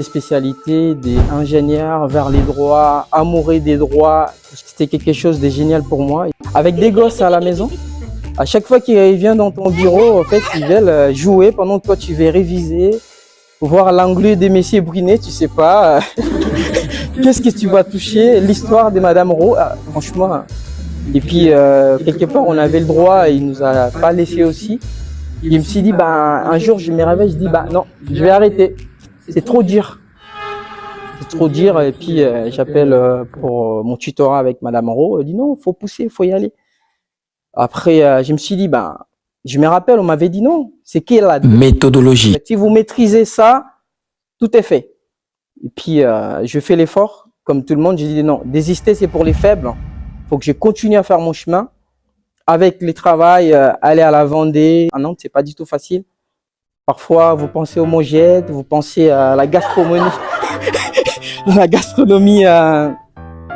Des spécialités, des ingénieurs vers les droits, amoureux des droits, c'était quelque chose de génial pour moi. Avec des gosses à la maison, à chaque fois qu'ils viennent dans ton bureau, en fait, ils veulent jouer pendant que toi tu vas réviser, voir l'anglais de Messier Brunet, tu sais pas, qu'est-ce que tu vas toucher, l'histoire de Madame Rowe, franchement. Et puis, quelque part, on avait le droit, il nous a pas laissé aussi. Je me suis dit, un jour, je me réveille, je dis, non, je vais arrêter. C'est trop dur. C'est trop dur. Et puis, j'appelle pour mon tutorat avec Madame Rowe. Elle dit, non, faut pousser, faut y aller. Après, je me suis dit, je me rappelle, on m'avait dit non. C'est qui la méthodologie? Si vous maîtrisez ça, tout est fait. Et puis, je fais l'effort. Comme tout le monde, j'ai dit non, désister, c'est pour les faibles. Faut que je continue à faire mon chemin. Avec les travails, aller à la Vendée. À Nantes, c'est pas du tout facile. Parfois, vous pensez au Mogette, vous pensez à la gastronomie, la gastronomie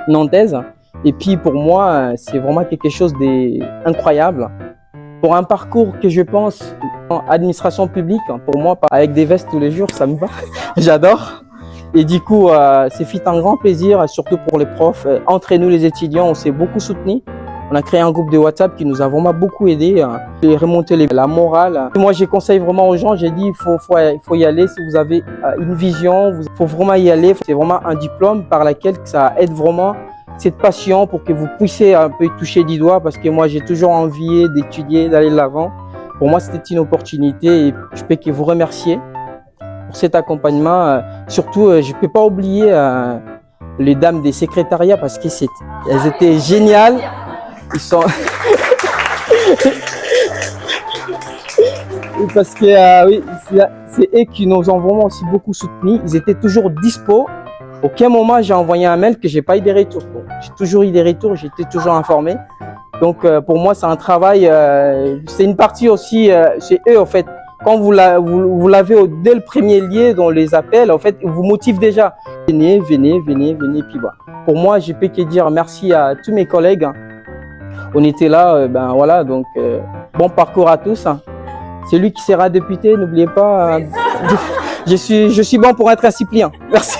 nantaise. Et puis, pour moi, c'est vraiment quelque chose d'incroyable. Pour un parcours que je pense en administration publique, pour moi, avec des vestes tous les jours, ça me va. J'adore. Et du coup, c'est fait un grand plaisir, surtout pour les profs. Entre nous, les étudiants, on s'est beaucoup soutenus. On a créé un groupe de WhatsApp qui nous a vraiment beaucoup aidé à remonter la morale. Moi, je conseille vraiment aux gens, j'ai dit, il faut y aller. Si vous avez une vision, il faut vraiment y aller. C'est vraiment un diplôme par lequel ça aide vraiment cette passion pour que vous puissiez un peu toucher du doigt, parce que moi, j'ai toujours envie d'étudier, d'aller de l'avant. Pour moi, c'était une opportunité et je peux que vous remercier pour cet accompagnement. Surtout, je ne peux pas oublier les dames des secrétariats parce qu'elles étaient géniales. Ils sont parce que oui, c'est eux qui nous ont vraiment aussi beaucoup soutenus. Ils étaient toujours dispo. Aucun moment j'ai envoyé un mail que j'ai pas eu des retours. Bon, j'ai toujours eu des retours, j'étais toujours informé. Donc pour moi c'est un travail, c'est une partie aussi chez eux en fait. Quand vous l'avez dès le premier lieu dans les appels, en fait, ils vous motivent déjà. Venez. Puis pour moi, je peux que dire merci à tous mes collègues. On était là, voilà, donc bon parcours à tous. Celui qui sera député, n'oubliez pas, je suis bon pour être un suppléant. Merci.